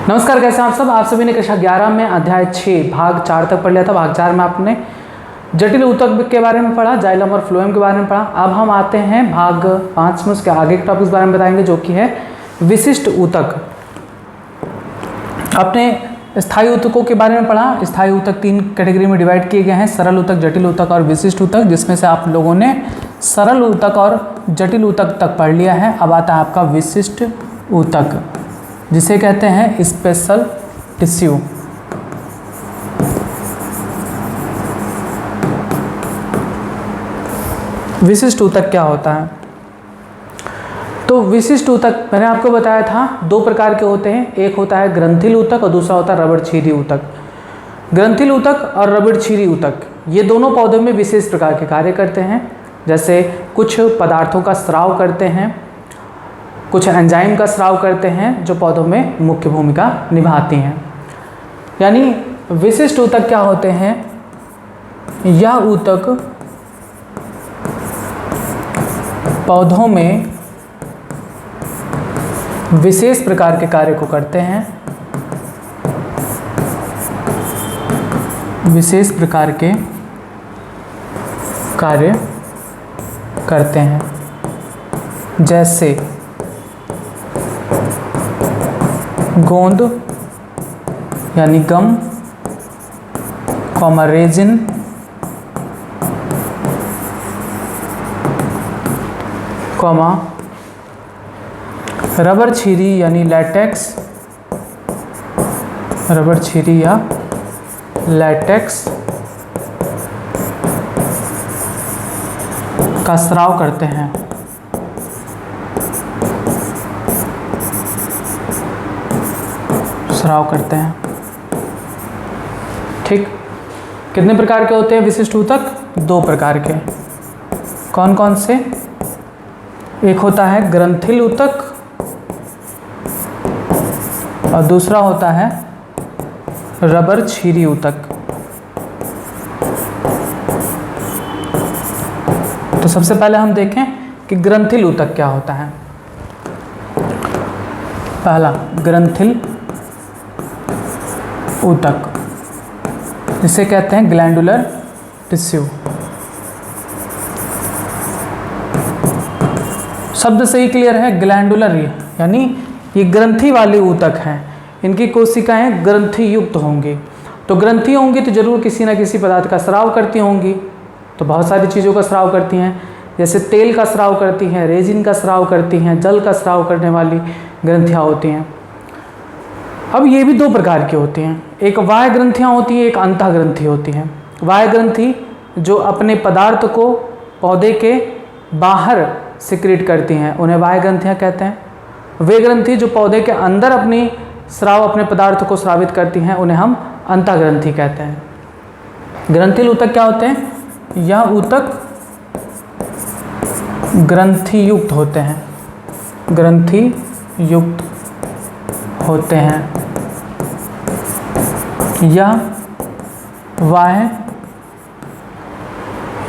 नमस्कार, कैसे हैं आप सब। आप सभी ने कक्षा 11 में अध्याय 6 भाग 4 तक पढ़ लिया था। भाग 4 में आपने जटिल ऊतक के बारे में पढ़ा, जाइलम और फ्लोएम के बारे में पढ़ा। अब हम आते हैं भाग 5 में, उसके आगे के टॉपिक्स बारे में बताएंगे, जो कि है विशिष्ट ऊतक। आपने स्थायी ऊतकों के बारे में पढ़ा। स्थायी ऊतक 3 कैटेगरी में डिवाइड किए गए हैं, सरल ऊतक, जटिल ऊतक और विशिष्ट ऊतक, जिसमें से आप लोगों ने सरल ऊतक और जटिल ऊतक तक पढ़ लिया है। अब आता है आपका विशिष्ट ऊतक, जिसे कहते हैं स्पेशल टिश्यू। विशिष्ट ऊतक क्या होता है? तो विशिष्ट ऊतक मैंने आपको बताया था 2 प्रकार के होते हैं। एक होता है ग्रंथिल ऊतक और दूसरा होता है रबड़छिरी ऊतक। ग्रंथिल ऊतक और रबड़छिरी ऊतक ये दोनों पौधों में विशेष प्रकार के कार्य करते हैं। जैसे कुछ पदार्थों का स्राव करते हैं, कुछ एंजाइम का स्राव करते हैं, जो पौधों में मुख्य भूमिका निभाती हैं। यानी विशिष्ट ऊतक क्या होते हैं? यह ऊतक पौधों में विशेष प्रकार के कार्य को करते हैं, विशेष प्रकार के कार्य करते हैं। जैसे गोंद यानी गम, रेजिन, रबड़छिरी यानी लैटेक्स, रबड़छिरी या लैटेक्स का स्राव करते हैं। स्राव करते हैं। ठीक, कितने प्रकार के होते हैं विशिष्ट ऊतक? 2 प्रकार के। कौन कौन से? एक होता है ग्रंथिल ऊतक और दूसरा होता है रबड़छिरी ऊतक। तो सबसे पहले हम देखें कि ग्रंथिल ऊतक क्या होता है। पहला ग्रंथिल ऊतक, जिसे कहते हैं ग्लैंडुलर टिश्यू। शब्द से ही क्लियर है, ग्लैंडुलर यानी ये ग्रंथि वाले ऊतक हैं। इनकी कोशिकाएं ग्रंथि युक्त होंगी। तो ग्रंथि होंगी तो जरूर किसी न किसी पदार्थ का स्राव करती होंगी। तो बहुत सारी चीज़ों का स्राव करती हैं, जैसे तेल का स्राव करती हैं, रेजिन का स्राव करती हैं, जल का स्राव करने वाली ग्रंथियाँ होती हैं। अब ये भी 2 प्रकार की होती हैं। एक बाह्य ग्रंथियाँ होती हैं, एक अंतः ग्रंथि होती हैं। बाह्य ग्रंथि जो अपने पदार्थ को पौधे के बाहर सिक्रीट करती हैं, उन्हें बाह्य ग्रंथियाँ कहते हैं। वे ग्रंथि जो पौधे के अंदर अपनी स्राव, अपने पदार्थ को स्रावित करती हैं, उन्हें हम अंतः ग्रंथि कहते हैं। ग्रंथिल ऊतक क्या होते हैं? यह ऊतक ग्रंथि युक्त होते हैं, ग्रंथि युक्त होते हैं। यह बाह्य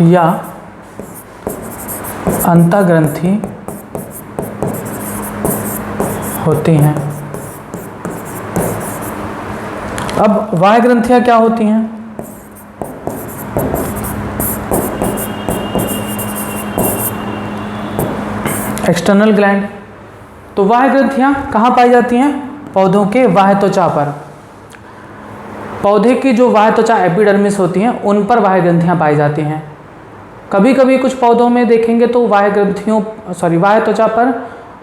या अंतः ग्रंथि होती हैं। अब बाह्य ग्रंथियाँ क्या होती हैं? External gland. तो बाह्य ग्रंथियाँ कहाँ पाई जाती हैं? पौधों के बाह्य त्वचा पर। पौधे की जो बाह्य त्वचा एपिडर्मिस होती हैं, उन पर बाह्य ग्रंथियाँ पाई जाती हैं। कभी कभी कुछ पौधों में देखेंगे तो बाह्य त्वचा पर,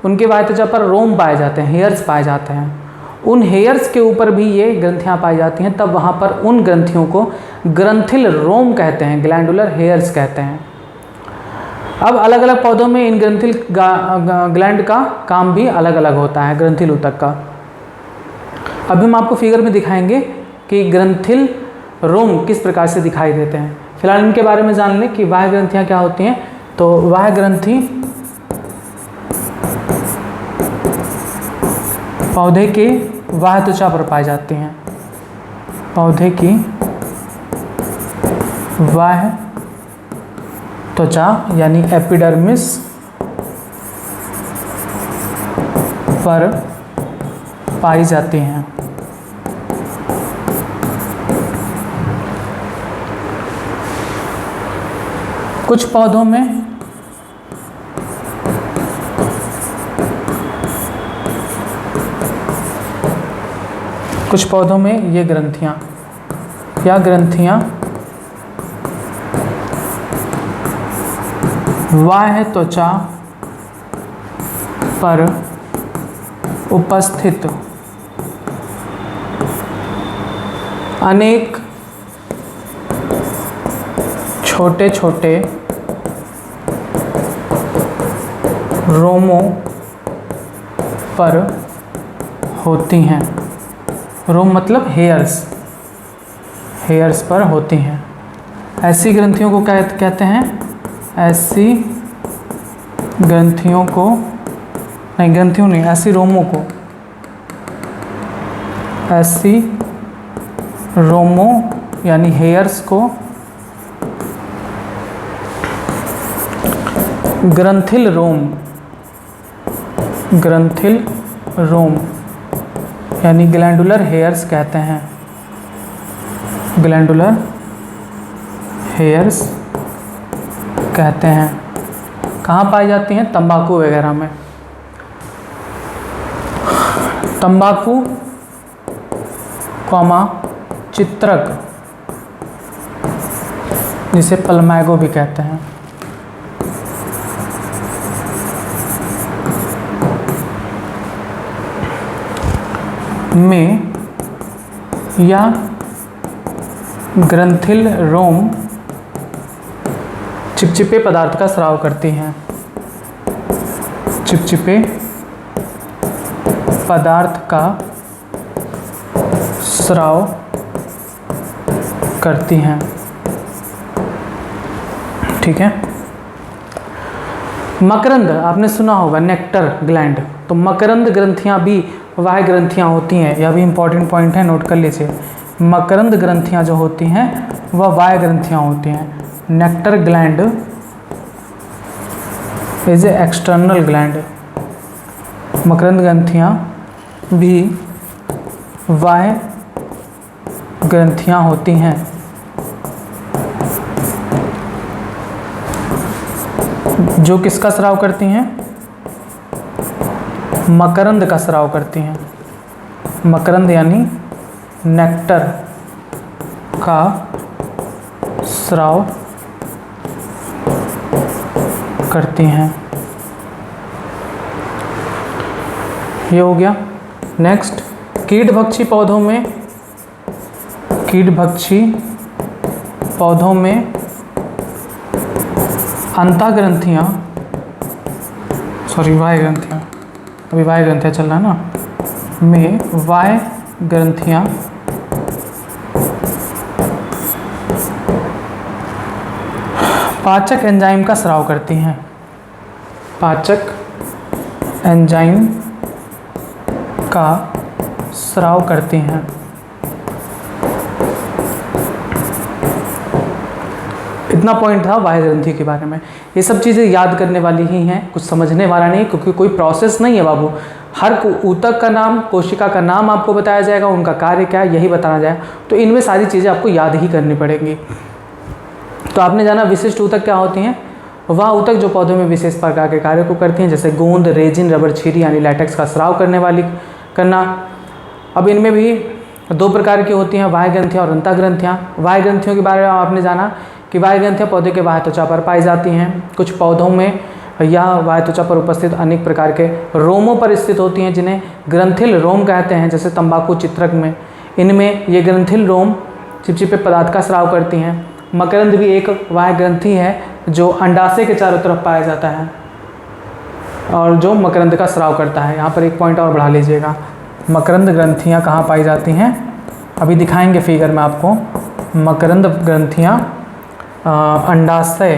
उनके बाह्य त्वचा पर रोम पाए जाते हैं, हेयर्स पाए जाते हैं। उन हेयर्स के ऊपर भी ये ग्रंथियाँ पाई जाती हैं। तब वहाँ पर उन ग्रंथियों को ग्रंथिल रोम कहते हैं, ग्लैंडुलर हेयर्स कहते हैं। अब अलग अलग पौधों में इन ग्रंथिल ग्लैंड का काम भी अलग अलग होता है, ग्रंथिल ऊतक का। अभी हम आपको फिगर में दिखाएंगे कि ग्रंथिल रोम किस प्रकार से दिखाई देते हैं। फिलहाल इनके बारे में जान लें कि बाह्य ग्रंथियाँ क्या होती हैं। तो बाह्य ग्रंथि पौधे के बाह्य त्वचा पर पाई जाती हैं, पौधे की बाह्य त्वचा यानी एपिडर्मिस पर पाई जाती हैं। कुछ पौधों में ये ग्रंथियां या ग्रंथियां बाह्य त्वचा पर उपस्थित अनेक छोटे छोटे रोमों पर होती हैं। रोम मतलब हेयर्स पर होती हैं। ऐसी ग्रंथियों को कहते हैं, ऐसी ग्रंथियों को ऐसी रोमों को, ऐसी रोमों यानी हेयर्स को ग्रंथिल रोम यानी ग्लैंडुलर हेयर्स कहते हैं। ग्लैंडुलर हेयर्स कहते हैं। कहाँ पाई जाती हैं? तंबाकू वगैरह में। तंबाकू चित्रक, जिसे पल्मैगो भी कहते हैं, में या ग्रंथिल रोम चिपचिपे पदार्थ का स्राव करती हैं। चिपचिपे पदार्थ का स्राव करती हैं। ठीक है। मकरंद आपने सुना होगा, नेक्टर ग्लैंड। तो मकरंद ग्रंथियां भी बाह्य ग्रंथियां होती हैं। यह भी इंपॉर्टेंट पॉइंट है, नोट कर लीजिए। मकरंद ग्रंथियां जो होती हैं वह बाह्य ग्रंथियां होती हैं। Nectar gland is a external gland. मकरंद ग्रंथियां भी बाह्य ग्रंथियां होती हैं। जो किसका स्राव करती हैं? मकरंद का स्राव करती हैं। मकरंद यानी नेक्टर का स्राव करती हैं। ये हो गया। नेक्स्ट, कीटभक्षी पौधों में अंतःग्रंथियां, बाह्य ग्रंथियां, अभी बाह्य ग्रंथियां चल रहा है ना, में बाह्य ग्रंथियां पाचक एंजाइम का स्राव करती हैं। पाचक एंजाइम का स्राव करती हैं। इतना पॉइंट था बाह्य ग्रंथि के बारे में। ये सब चीज़ें याद करने वाली ही हैं, कुछ समझने वाला नहीं, क्योंकि कोई प्रोसेस नहीं है बाबू। हर ऊतक का नाम, कोशिका का नाम आपको बताया जाएगा, उनका कार्य क्या है यही बताना जाएगा। तो इनमें सारी चीज़ें आपको याद ही करनी पड़ेंगी। तो आपने जाना विशिष्ट ऊतक क्या होती हैं। वह ऊतक जो पौधों में विशेष प्रकार के कार्य को करती हैं, जैसे गोंद, रेजिन, रबर, छीरी यानी लैटेक्स का स्राव करना। अब इनमें भी दो प्रकार की होती हैं, बाह्य ग्रंथियाँ और अंतःग्रंथियाँ। बाह्य ग्रंथियों के बारे में आपने जाना कि बाह्य ग्रंथियाँ पौधे के बाह्य त्वचा पर पाई जाती हैं। कुछ पौधों में यह बाह्य त्वचा पर उपस्थित अनेक प्रकार के रोमों पर स्थित होती हैं, जिन्हें ग्रंथिल रोम कहते हैं। जैसे तंबाकू चित्रक में, इनमें ये ग्रंथिल रोम चिपचिपे पदार्थ का स्राव करती हैं। मकरंद भी एक बाह्य ग्रंथि है जो अंडाशय के चारों तरफ पाया जाता है और जो मकरंद का स्राव करता है। यहाँ पर एक पॉइंट और बढ़ा लीजिएगा, मकरंद ग्रंथियाँ कहाँ पाई जाती हैं, अभी दिखाएंगे फिगर में आपको। मकरंद ग्रंथियाँ अंडाशय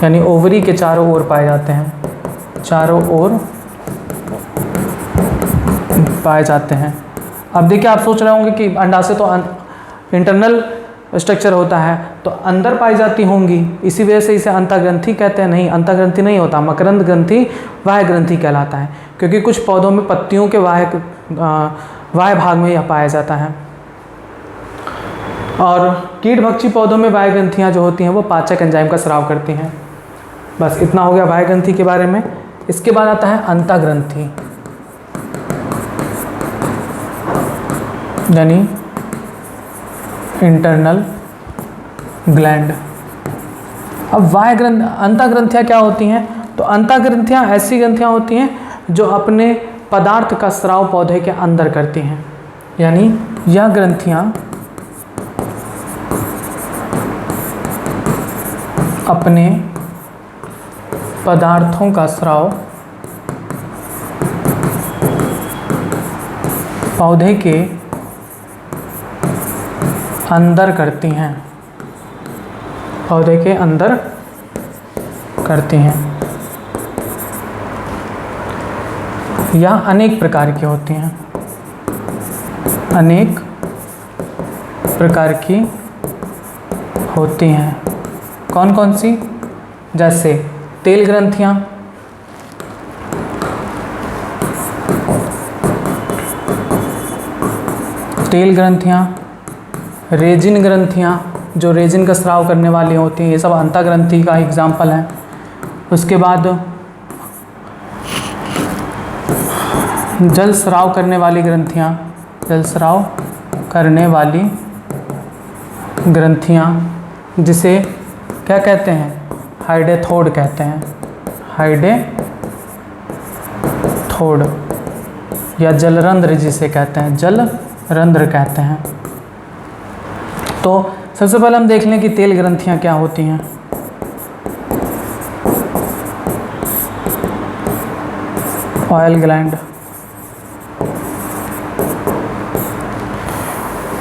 यानी ओवरी के चारों ओर पाए जाते हैं, चारों ओर पाए जाते हैं। अब देखिए, आप सोच रहे होंगे कि अंडाशय तो इंटरनल स्ट्रक्चर होता है, तो अंदर पाई जाती होंगी, इसी वजह से इसे अंतःग्रंथि कहते हैं। नहीं, अंतःग्रंथि नहीं होता, मकरंद ग्रंथि बाह्य ग्रंथि कहलाता है, क्योंकि कुछ पौधों में पत्तियों के बाह्य भाग में यह पाया जाता है। और कीटभक्षी पौधों में बाह्य ग्रंथियाँ जो होती हैं वो पाचक एंजाइम का स्राव करती हैं। बस इतना हो गया बाह्य ग्रंथि के बारे में। इसके बाद आता है अंतःग्रंथि, यानी इंटरनल ग्लैंड। अब बाह्य अंतःग्रंथियाँ क्या होती हैं? तो अंतःग्रंथियाँ ऐसी ग्रंथियाँ होती हैं जो अपने पदार्थ का स्राव पौधे के अंदर करती हैं, यानी यह ग्रंथियाँ अपने पदार्थों का स्राव पौधे के अंदर करती हैं, पौधे के अंदर करती हैं। यह अनेक प्रकार की होती हैं, अनेक प्रकार की होती हैं। कौन कौन सी? जैसे तेल ग्रंथियाँ, तेल ग्रंथियाँ, रेजिन ग्रंथियाँ जो रेजिन का स्राव करने वाली होती हैं, ये सब अंतःग्रंथि का एग्जाम्पल है। उसके बाद जल स्राव करने वाली ग्रंथियाँ, जल स्राव करने वाली ग्रंथियाँ जिसे क्या कहते हैं? हाइडेथोड कहते हैं, हाइडेथोड, या जलरंध्र जिसे कहते हैं, जलरंध्र कहते हैं। तो सबसे पहले हम देख लें कि तेल ग्रंथियाँ क्या होती हैं। Oil gland.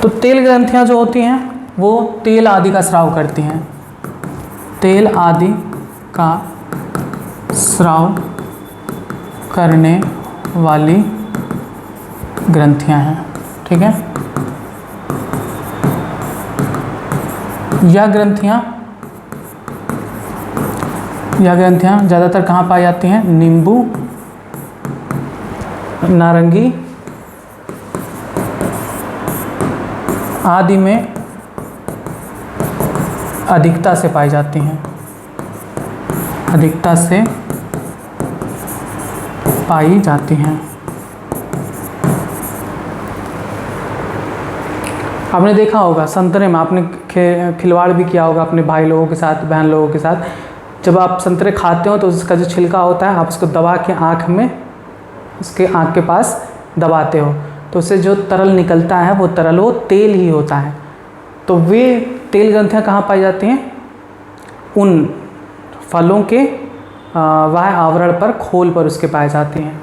तो तेल ग्रंथियाँ जो होती हैं वो तेल आदि का स्राव करती हैं, तेल आदि का स्राव करने वाली ग्रंथियाँ हैं। ठीक है, यह ग्रंथियाँ ज़्यादातर कहाँ पाई जाती हैं? नींबू, नारंगी आदि में अधिकता से पाई जाती हैं, अधिकता से पाई जाती हैं। आपने देखा होगा संतरे में, आपने खिलवाड़ भी किया होगा अपने भाई लोगों के साथ, बहन लोगों के साथ। जब आप संतरे खाते हो तो उसका जो छिलका होता है आप उसको दबा के आँख में, उसके आँख के पास दबाते हो, तो उससे जो तरल निकलता है वो तरल वो तेल ही होता है। तो वे तेल ग्रंथियाँ कहाँ पाई जाती हैं? उन फलों के बाह्य आवरण पर, खोल पर उसके पाई जाती हैं।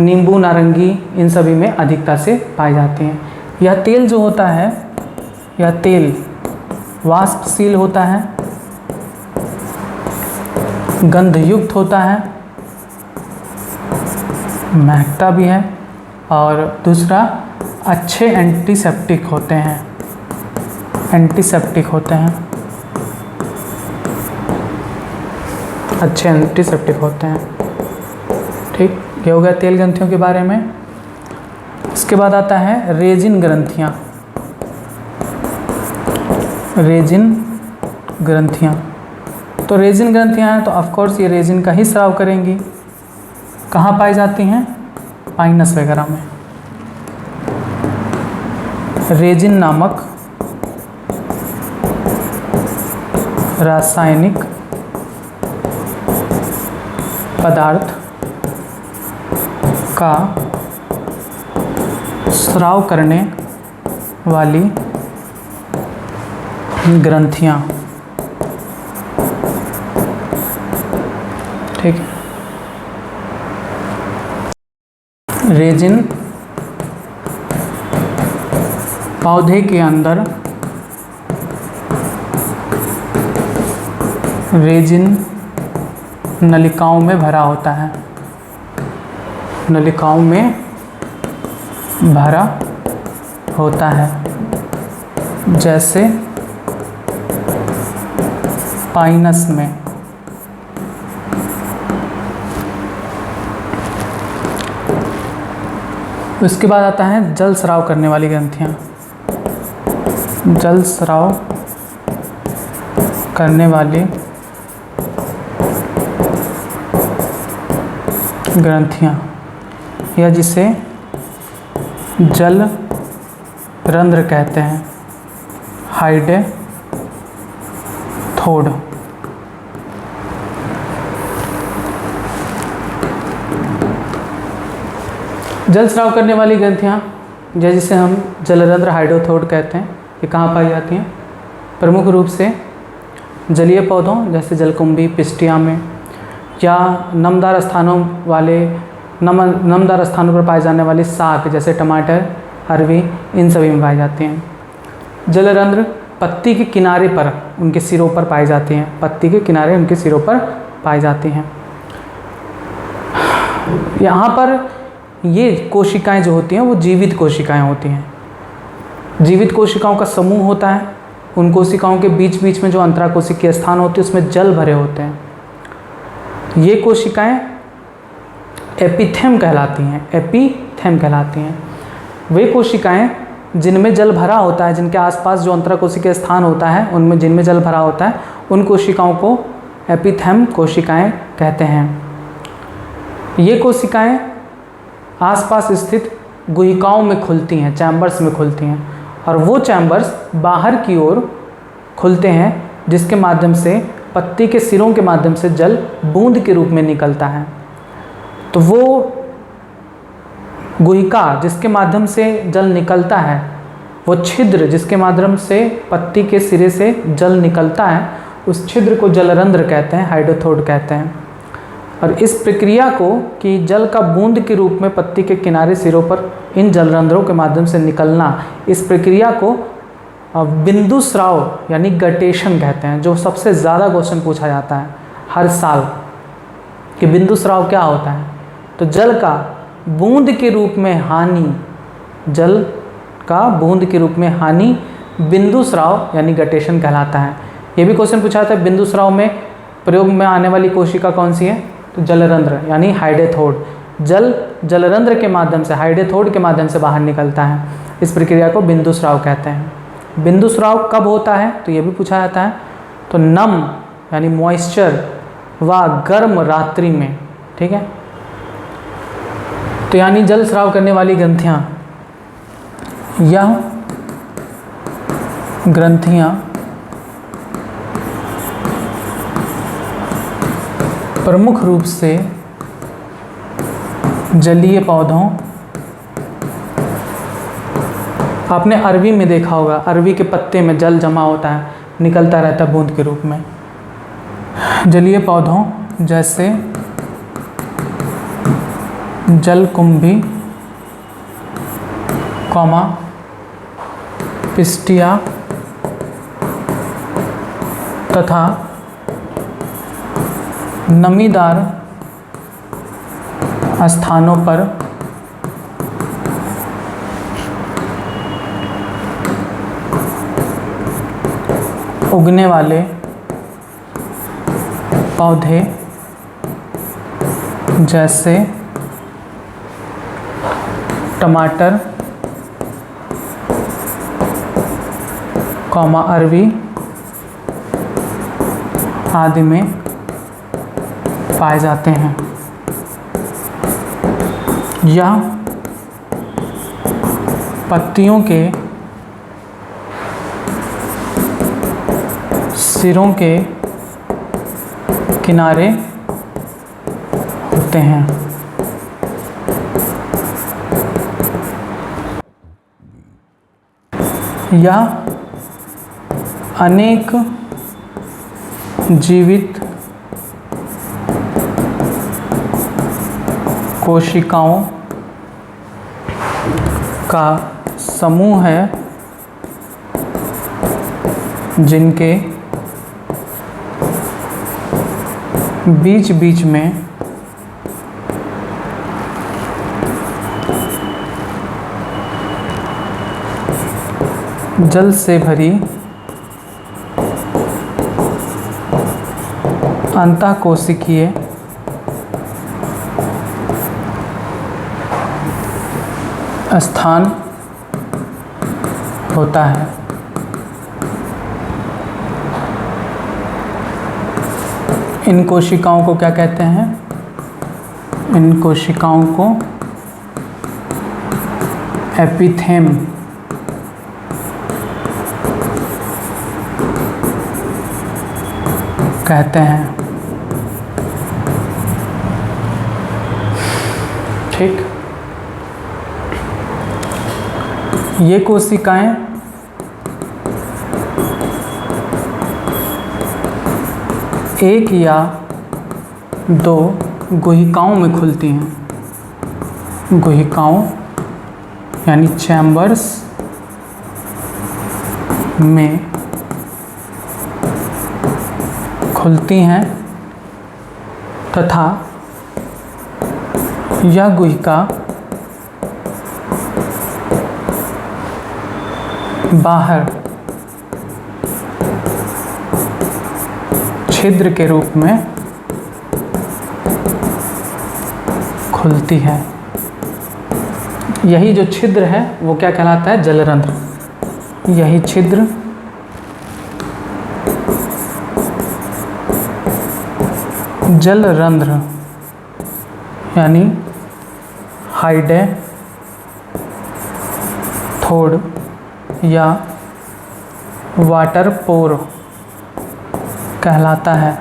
नींबू, नारंगी इन सभी में अधिकता से पाई जाती हैं। यह तेल जो होता है, यह तेल वाष्पशील होता है, गंधयुक्त होता है, महकता भी है, और दूसरा अच्छे एंटीसेप्टिक होते हैं, एंटीसेप्टिक होते हैं, अच्छे एंटीसेप्टिक होते हैं। ठीक, ये हो गया तेल ग्रंथियों के बारे में। इसके बाद आता है रेजिन ग्रंथियाँ, रेजिन ग्रंथियाँ। तो रेजिन ग्रंथियाँ हैं तो ऑफकोर्स ये रेजिन का ही स्राव करेंगी। कहाँ पाई जाती हैं? पाइनस वगैरह में। रेजिन नामक रासायनिक पदार्थ का स्राव करने वाली ग्रंथियाँ। ठीक है, रेजिन पौधे के अंदर, रेजिन नलिकाओं में भरा होता है, नलिकाओं में भरा होता है, जैसे पाइनस में। उसके बाद आता है जल स्राव करने वाली ग्रंथियाँ। जल स्राव करने वाली ग्रंथियां, या जिसे जल रंध्र कहते हैं, हाइडेथोड। जल स्राव करने वाली ग्रंथियां, या जिसे हम जलरंध्र हाइडेथोड कहते हैं, ये कहाँ पाई जाती हैं? प्रमुख रूप से जलीय पौधों जैसे जलकुंभी, पिस्टिया में, या नमदार स्थानों पर पाए जाने वाली साग जैसे टमाटर, अरवी, इन सभी में पाई जाती हैं। जलरंध्र पत्ती के किनारे पर, उनके सिरों पर पाई जाती हैं, पत्ती के किनारे उनके सिरों पर पाई जाती हैं। यहाँ पर ये कोशिकाएं जो होती हैं वो जीवित कोशिकाएं होती हैं। जीवित कोशिकाओं का समूह होता है। उन कोशिकाओं के बीच बीच में जो अंतराकोशिकीय स्थान होते हैं उसमें जल भरे होते हैं। ये कोशिकाएं एपिथेम कहलाती हैं, एपिथेम कहलाती हैं। वे कोशिकाएं जिनमें जल भरा होता है, जिनके आसपास जो अंतराकोशिकीय स्थान होता है उनमें जिनमें जल भरा होता है, उन कोशिकाओं को एपिथेम कोशिकाएं कहते हैं। ये कोशिकाएं आसपास स्थित गुहिकाओं में खुलती हैं, चैम्बर्स में खुलती हैं, और वो चैम्बर्स बाहर की ओर खुलते हैं, जिसके माध्यम से पत्ती के सिरों के माध्यम से जल बूंद के रूप में निकलता है। तो वो गुहिका जिसके माध्यम से जल निकलता है, वो छिद्र जिसके माध्यम से पत्ती के सिरे से जल निकलता है, उस छिद्र को जलरंध्र कहते हैं, हाइडेथोड कहते हैं। और इस प्रक्रिया को कि जल का बूंद के रूप में पत्ती के किनारे सिरों पर इन जलरंध्रों के माध्यम से निकलना, इस प्रक्रिया को बिंदु स्राव यानी गटेशन कहते हैं, जो सबसे ज़्यादा क्वेश्चन पूछा जाता है हर साल कि बिंदु स्राव क्या होता है। तो जल का बूंद के रूप में हानि, जल का बूंद के रूप में हानि बिंदु स्राव यानी गटेशन कहलाता है। ये भी क्वेश्चन पूछा जाता है बिंदु स्राव में प्रयोग में आने वाली कोशिका कौन सी है? तो जलरंध्र यानी हाइडेथोड। जल जलरंध्र के माध्यम से, हाइडेथोड के माध्यम से बाहर निकलता है। इस प्रक्रिया को बिंदु स्राव कहते हैं। बिंदु स्राव कब होता है? तो ये भी पूछा जाता है। तो नम यानी मॉइस्चर व गर्म रात्रि में, ठीक है। तो यानी जल स्राव करने वाली ग्रंथियाँ, यह ग्रंथियाँ प्रमुख रूप से जलीय पौधों, आपने अरवी में देखा होगा, अरवी के पत्ते में जल जमा होता है, निकलता रहता है बूंद के रूप में। जलीय पौधों जैसे जलकुंभी, पिस्टिया तथा नमीदार स्थानों पर उगने वाले पौधे जैसे टमाटर, अरवी आदि में पाए जाते हैं। यह पत्तियों के सिरों के किनारे होते हैं। यह अनेक जीवित कोशिकाओं का समूह है जिनके बीच बीच में जल से भरी अंतःकोशिकीय स्थान होता है। इन कोशिकाओं को क्या कहते हैं? इन कोशिकाओं को एपिथेम कहते हैं। ठीक, ये कोशिकाएं एक या दो गुहिकाओं में खुलती हैं। गुहिकाओं यानी चैम्बर्स में खुलती हैं तथा यह गुहिका बाहर छिद्र के रूप में खुलती है। यही जो छिद्र है वो क्या कहलाता है? जलरंध्र। यही छिद्र जलरंध्र यानी हाइडेथोड या वाटर पोर कहलाता है।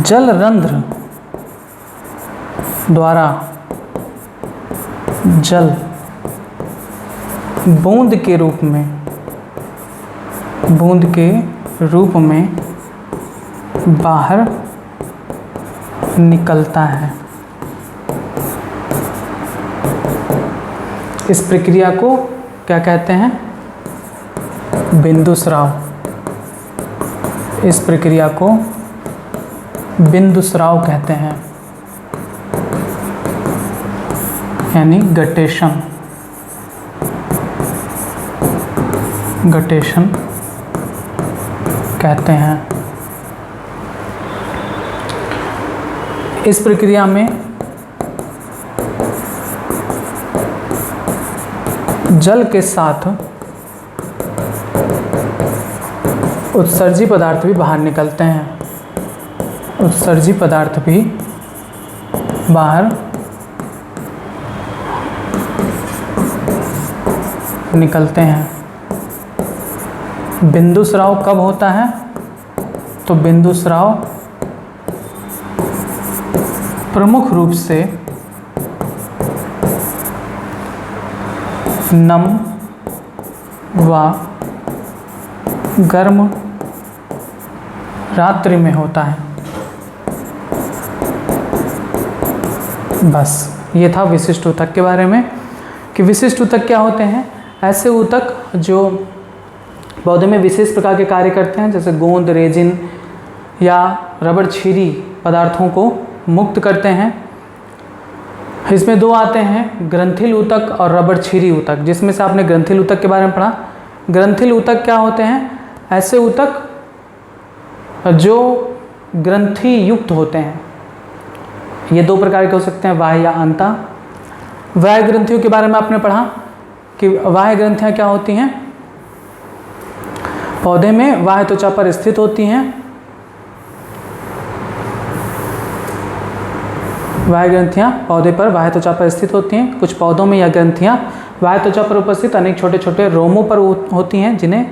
जलरंध्र द्वारा जल बूंद के रूप में बाहर निकलता है। इस प्रक्रिया को क्या कहते हैं? बिंदुस्राव। इस प्रक्रिया को बिंदुस्राव कहते हैं, यानी गटेशन। गटेशन कहते हैं। इस प्रक्रिया में जल के साथ उत्सर्जी पदार्थ भी बाहर निकलते हैं। उत्सर्जी पदार्थ भी बाहर निकलते हैं। बिंदुस्राव कब होता है? तो बिंदुस्राव प्रमुख रूप से नम व गर्म रात्रि में होता है। बस ये था विशिष्ट ऊतक के बारे में कि विशिष्ट ऊतक क्या होते हैं। ऐसे ऊतक जो पौधे में विशेष प्रकार के कार्य करते हैं, जैसे गोंद, रेजिन या रबड़ छीरी पदार्थों को मुक्त करते हैं। इसमें दो आते हैं, ग्रंथिल ऊतक और रबड़ छीरी ऊतक, जिसमें से आपने ग्रंथिल ऊतक के बारे में पढ़ा। ग्रंथिल ऊतक क्या होते हैं? ऐसे ऊतक जो ग्रंथि युक्त होते हैं। ये दो प्रकार के हो सकते हैं, बाह्य या अंतः। बाह्य ग्रंथियों के बारे में आपने पढ़ा कि बाह्य ग्रंथियाँ क्या होती हैं? पौधे में बाह्य त्वचा पर स्थित होती हैं। बाह्य ग्रंथियाँ पौधे पर बाह्य त्वचा पर स्थित होती हैं। कुछ पौधों में यह ग्रंथियाँ बाह्य त्वचा पर उपस्थित अनेक छोटे छोटे रोमों पर होती हैं, जिन्हें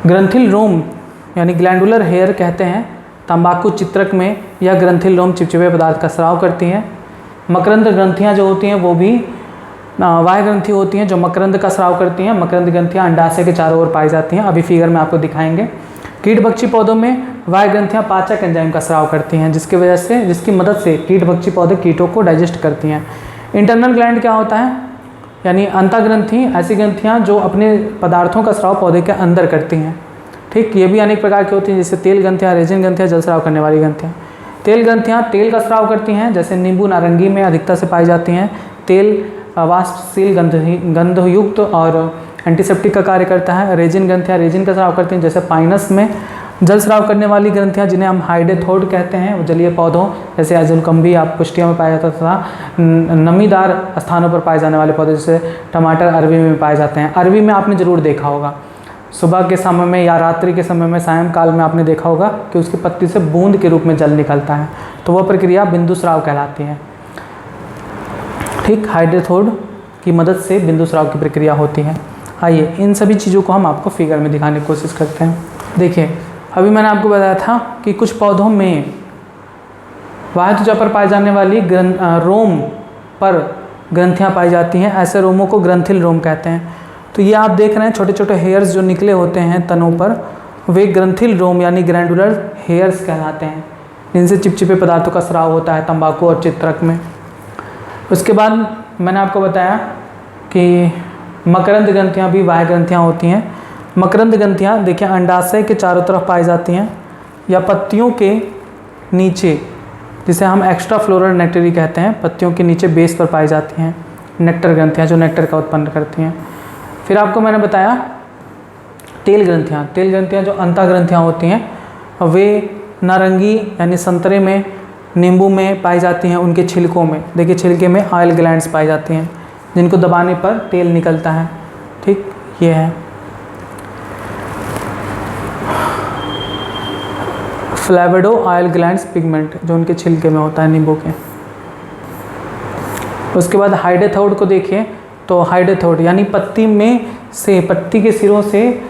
ग्रंथिल रोम यानी ग्लैंडुलर हेयर कहते हैं। तंबाकू चित्रक में यह ग्रंथिल रोम चिपचिपे पदार्थ का स्राव करती है। मकरंद ग्रंथियाँ जो होती हैं वो भी बाह्य ग्रंथि होती हैं जो मकरंद का स्राव करती हैं। मकरंद ग्रंथियाँ अंडाशय के चारों ओर पाई जाती हैं। अभी फिगर में आपको दिखाएंगे। कीटभक्षी पौधों में बाह्य ग्रंथियाँ पाचक एंजाइम का स्राव करती हैं, जिसकी मदद से कीटभक्षी पौधे कीटों को डाइजेस्ट करती हैं। इंटरनल ग्लैंड क्या होता है? यानी अंतःग्रंथि ऐसी ग्रंथियाँ जो अपने पदार्थों का स्राव पौधे के अंदर करती हैं। ठीक, ये भी अनेक प्रकार की होती हैं, जैसे तेल ग्रंथियाँ, रेजिन ग्रंथियाँ, जल स्राव करने वाली ग्रंथियाँ। तेल ग्रंथियाँ तेल का स्राव करती हैं, जैसे नींबू, नारंगी में अधिकता से पाई जाती हैं। तेल वाष्पशील गंधयुक्त और एंटीसेप्टिक का कार्य करता है। रेजिन ग्रंथियाँ रेजिन का स्राव करती हैं, जैसे पाइनस में। जल स्राव करने वाली ग्रंथियाँ जिन्हें हम हाइडेथोड कहते हैं, वो जलीय पौधों जैसे अजलकम्बी आप पुष्टियों में पाया जाता था। नमीदार स्थानों पर पाए जाने वाले पौधे जैसे टमाटर, अरबी में पाए जाते हैं। अरबी में आपने ज़रूर देखा होगा, सुबह के समय में या रात्रि के समय में, सायंकाल में आपने देखा होगा कि उसकी पत्ती से बूंद के रूप में जल निकलता है, तो वह प्रक्रिया बिंदु स्राव कहलाती है। ठीक, हाइड्रोथोड की मदद से बिंदु स्राव की प्रक्रिया होती है। आइए इन सभी चीज़ों को हम आपको फिगर में दिखाने की कोशिश करते हैं। देखिए, अभी मैंने आपको बताया था कि कुछ पौधों में बाह्य त्वचा पर पाई जाने वाली रोम पर ग्रंथियाँ पाई जाती हैं। ऐसे रोमों को ग्रंथिल रोम कहते हैं। तो ये आप देख रहे हैं छोटे छोटे हेयर्स जो निकले होते हैं तनों पर, वे ग्रंथिल रोम यानी ग्रैंडुलर हेयर्स कहलाते हैं, जिनसे चिपचिपे पदार्थों का स्राव होता है तंबाकू और चित्रक में। उसके बाद मैंने आपको बताया कि मकरंद ग्रंथियाँ भी बाह्य ग्रंथियाँ होती हैं। मकरंद ग्रंथियाँ देखिए अंडाशय के चारों तरफ पाई जाती हैं या पत्तियों के नीचे, जिसे हम एक्स्ट्रा फ्लोरल नेक्टरी कहते हैं, पत्तियों के नीचे बेस पर पाई जाती हैं नेक्टर ग्रंथियाँ जो नेक्टर का उत्पन्न करती हैं। फिर आपको मैंने बताया तेल ग्रंथियाँ। तेल ग्रंथियाँ जो अंतः ग्रंथियाँ होती हैं, वे नारंगी यानी संतरे में, नींबू में पाई जाती हैं, उनके छिलकों में। देखिए छिलके में ऑयल ग्लैंड्स पाई जाती हैं जिनको दबाने पर तेल निकलता है। ठीक, ये है। फ्लेविडो ऑयल ग्लैंड्स पिगमेंट जो उनके छिलके में होता है नींबू के। उसके बाद हाइडेथोड को देखिए, तो हाइडेथोड यानी पत्ती में से, पत्ती के सिरों से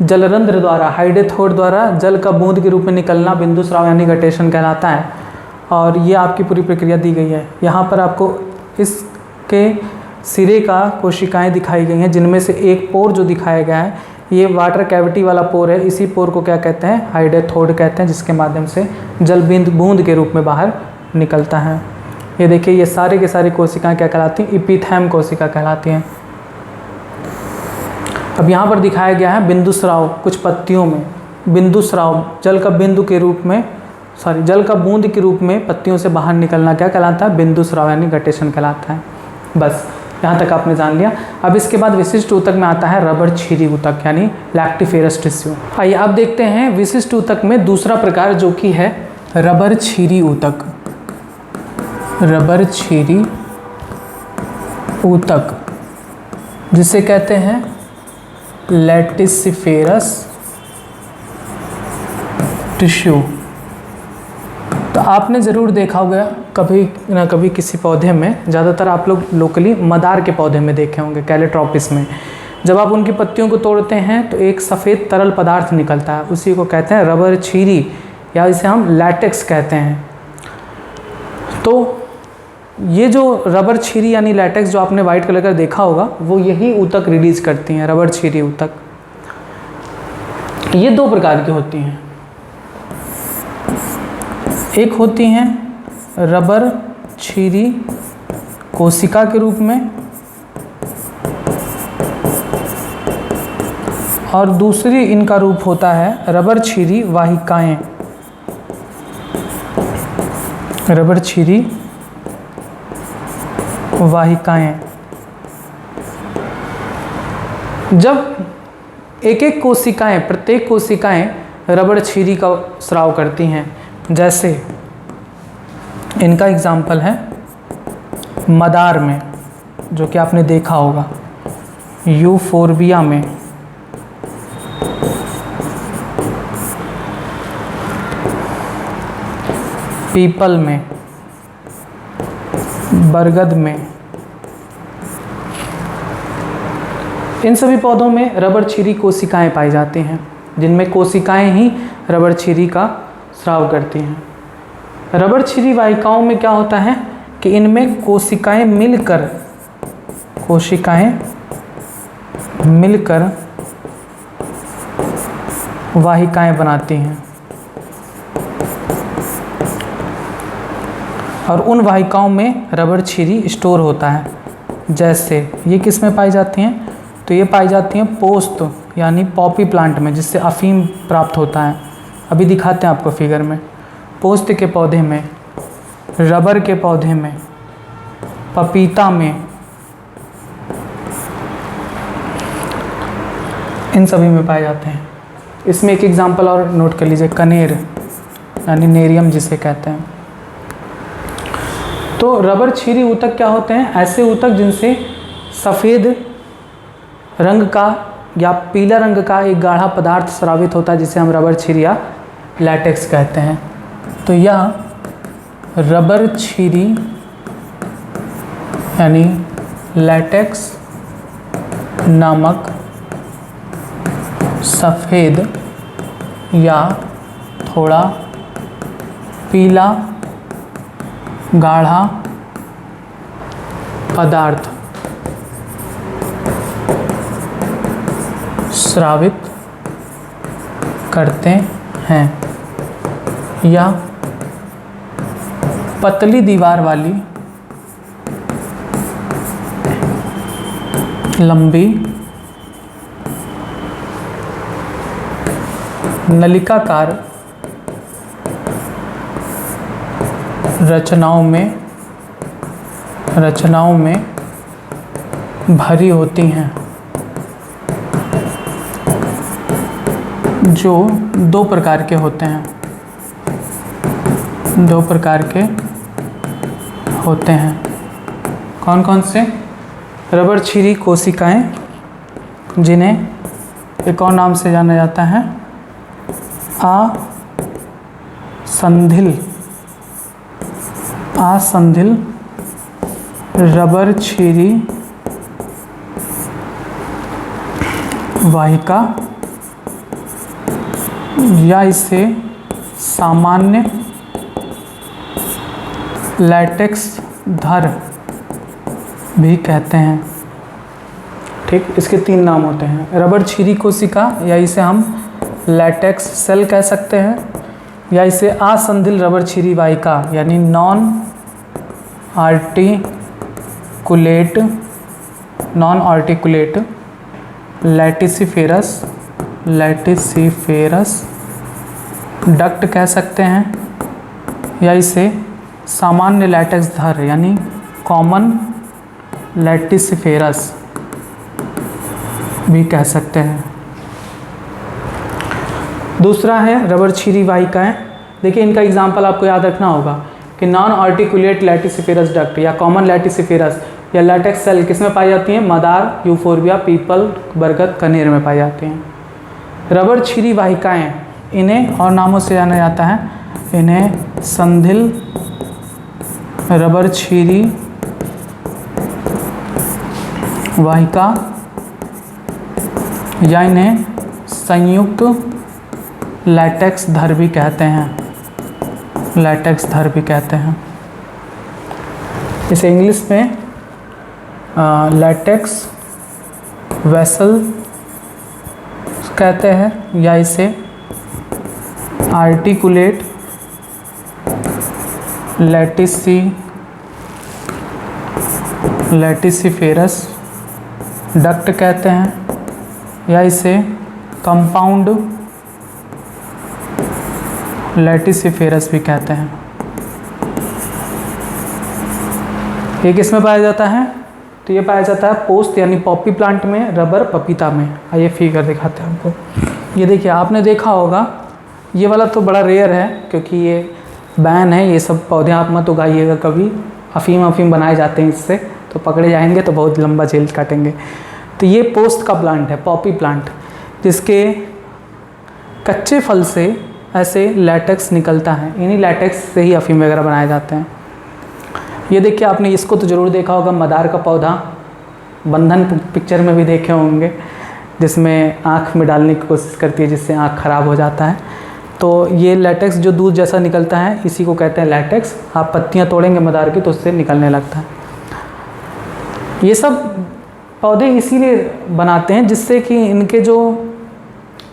जलरंध्र द्वारा, हाइडेथोड द्वारा जल का बूंद के रूप में निकलना बिंदु स्राव यानी गटेशन कहलाता है। और ये आपकी पूरी प्रक्रिया दी गई है। यहाँ पर आपको इसके सिरे का कोशिकाएं दिखाई गई हैं, जिनमें से एक पोर जो दिखाया गया है, ये वाटर कैविटी वाला पोर है। इसी पोर को क्या कहते हैं? हाइडेथोड कहते हैं, जिसके माध्यम से जल बूंद के रूप में बाहर निकलता है। ये देखिए, ये सारे के सारी कोशिकाएं क्या कहलाती हैं? एपिथेम कोशिका कहलाती हैं। अब यहाँ पर दिखाया गया है बिंदु स्राव। कुछ पत्तियों में बिंदु स्राव, जल का बिंदु के रूप में, जल का बूंद के रूप में पत्तियों से बाहर निकलना क्या कहलाता है? बिंदु स्राव यानी गटेशन कहलाता है। बस यहाँ तक आपने जान लिया। अब इसके बाद विशिष्ट ऊतक में आता है रबर छीरी ऊतक यानी लैक्टिफेरस टिश्यू। आइए अब देखते हैं विशिष्ट ऊतक में दूसरा प्रकार, जो कि है रबर छीरी ऊतक। रबर छीरी ऊतक जिसे कहते हैं लैटिसिफेरस टिश्यू। तो आपने ज़रूर देखा होगा कभी ना कभी किसी पौधे में, ज़्यादातर आप लोग लोकली मदार के पौधे में देखे होंगे, कैलेट्रोपिस में। जब आप उनकी पत्तियों को तोड़ते हैं तो एक सफ़ेद तरल पदार्थ निकलता है, उसी को कहते हैं रबर छीरी या इसे हम लैटेक्स कहते हैं। तो ये जो रबर छीरी यानी लैटेक्स जो आपने वाइट कलर का देखा होगा, वो यही ऊतक रिलीज करती हैं, रबर छीरी ऊतक। ये दो प्रकार की होती हैं। एक होती हैं रबर छीरी कोशिका के रूप में, और दूसरी इनका रूप होता है रबर छीरी वाहिकाएं। रबर छीरी वाहिकाएं। जब एक एक कोशिकाएं, प्रत्येक कोशिकाएं रबर छीरी का स्राव करती हैं, जैसे इनका एग्जाम्पल है मदार में, जो कि आपने देखा होगा, यूफोर्बिया में, पीपल में, बरगद में। इन सभी पौधों में रबर छीरी कोशिकाएं पाई जाती हैं, जिनमें कोशिकाएं ही रबर छीरी का स्राव करती हैं। रबर छीरी वाहिकाओं में क्या होता है कि इनमें कोशिकाएं मिलकर वाहिकाएं बनाती हैं, और उन वाहिकाओं में रबर छीरी स्टोर होता है। जैसे ये किस में पाई जाती हैं? तो ये पाई जाती हैं पोस्त यानी पॉपी प्लांट में, जिससे अफीम प्राप्त होता है। अभी दिखाते हैं आपको फिगर में। पोस्त के पौधे में, रबर के पौधे में, पपीता में, इन सभी में पाए जाते हैं। इसमें एक एग्जांपल और नोट कर लीजिए, कनेर यानी नेरियम जिसे कहते हैं। तो रबर छीरी ऊतक क्या होते हैं? ऐसे ऊतक जिनसे सफ़ेद रंग का या पीला रंग का एक गाढ़ा पदार्थ स्रावित होता है जिसे हम रबर छीरी या लैटेक्स कहते हैं। तो यह रबर छीरी यानी लैटेक्स नामक सफ़ेद या थोड़ा पीला गाढ़ा पदार्थ स्रावित करते हैं या पतली दीवार वाली लंबी नलिकाकार रचनाओं में भरी होती हैं, जो दो प्रकार के होते हैं। कौन कौन से? रबर छीरी कोशिकाएं, जिन्हें एक और नाम से जाना जाता है आसंधिल रबर छीरी वाहिका, या इसे सामान्य लैटेक्स धर भी कहते हैं। ठीक, इसके 3 नाम होते हैं। रबर छीरी कोशिका, या इसे हम लैटेक्स सेल कह सकते हैं, या इसे असंधिल रबर छीरी वाहिका यानी नॉन आर्टिकुलेट लैटिसिफेरस डक्ट कह सकते हैं, या इसे सामान्य लैटेक्स धर यानी कॉमन लैटिसिफेरस भी कह सकते हैं। दूसरा है रबर छीरी वाहिकाएं। देखिए, इनका एग्जाम्पल आपको याद रखना होगा कि नॉन आर्टिकुलेट लैटिसिफेरस डक्ट या कॉमन लैटिसिफेरस या लैटेक्स सेल किस में पाई जाती हैं? मदार, यूफोर्बिया, पीपल, बरगद, कनेर में पाई जाती हैं। रबर छीरी वाहिकाएं, इन्हें और नामों से जाना जाता है। इन्हें संधिल रबर छीरी वाहिका, या इन्हें संयुक्त लैटेक्स धर भी कहते हैं। इसे इंग्लिश में लैटेक्स वेसल कहते हैं, या इसे आर्टिकुलेट लैटिसिफेरस डक्ट कहते हैं, या इसे कंपाउंड लैटिसिफेरस भी कहते हैं। ये किस में पाया जाता है? तो ये पाया जाता है पोस्ट यानी पॉपी प्लांट में, रबर पपीता में। आइए फिगर दिखाते हैं आपको। ये देखिए, आपने देखा होगा, ये वाला तो बड़ा रेयर है क्योंकि ये बैन है। ये सब पौधे आप मत उगाइएगा कभी, अफीम बनाए जाते हैं इससे, तो पकड़े जाएंगे तो बहुत लंबा जेल काटेंगे। तो ये पोस्ट का प्लांट है, पॉपी प्लांट, जिसके कच्चे फल से ऐसे लैटेक्स निकलता है। इन्हीं लैटेक्स से ही अफीम वगैरह बनाए जाते हैं। ये देखिए, आपने इसको तो ज़रूर देखा होगा, मदार का पौधा, बंधन पिक्चर में भी देखे होंगे, जिसमें आँख में डालने की कोशिश करती है जिससे आँख ख़राब हो जाता है। तो ये लैटेक्स जो दूध जैसा निकलता है, इसी को कहते हैं लैटेक्स। आप पत्तियाँ तोड़ेंगे मदार की तो उससे निकलने लगता है। ये सब पौधे इसीलिए बनाते हैं जिससे कि इनके जो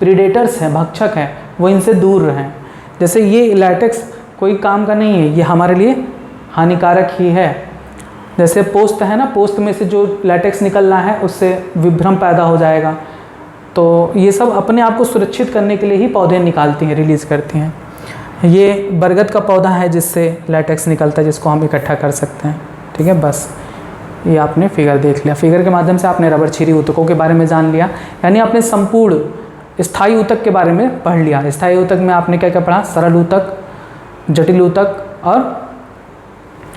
प्रीडेटर्स हैं, भक्षक हैं, वो इनसे दूर रहें। जैसे ये लैटेक्स कोई काम का नहीं है, ये हमारे लिए हानिकारक ही है। जैसे पोस्ट है ना, पोस्ट में से जो लैटेक्स निकलना है उससे विभ्रम पैदा हो जाएगा। तो ये सब अपने आप को सुरक्षित करने के लिए ही पौधे निकालती हैं, रिलीज़ करती हैं। ये बरगद का पौधा है जिससे लैटेक्स निकलता है, जिसको हम इकट्ठा कर सकते हैं। ठीक है, बस ये आपने फिगर देख लिया। फिगर के माध्यम से आपने रबर छीरी ऊतकों के बारे में जान लिया, यानी आपने संपूर्ण स्थायी ऊतक के बारे में पढ़ लिया। स्थायी ऊतक में आपने क्या क्या पढ़ा? सरल ऊतक, जटिल ऊतक और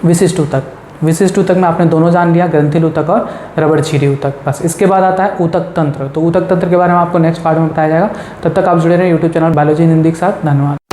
विशिष्ट ऊतक। विशिष्ट ऊतक में आपने दोनों जान लिया, ग्रंथिल ऊतक और रबड़छिरी ऊतक। बस इसके बाद आता है ऊतक तंत्र। तो ऊतक तंत्र के बारे में आपको नेक्स्ट पार्ट में बताया जाएगा। तब तक आप जुड़े रहे यूट्यूब चैनल बायोलॉजी इन हिंदी के साथ। धन्यवाद।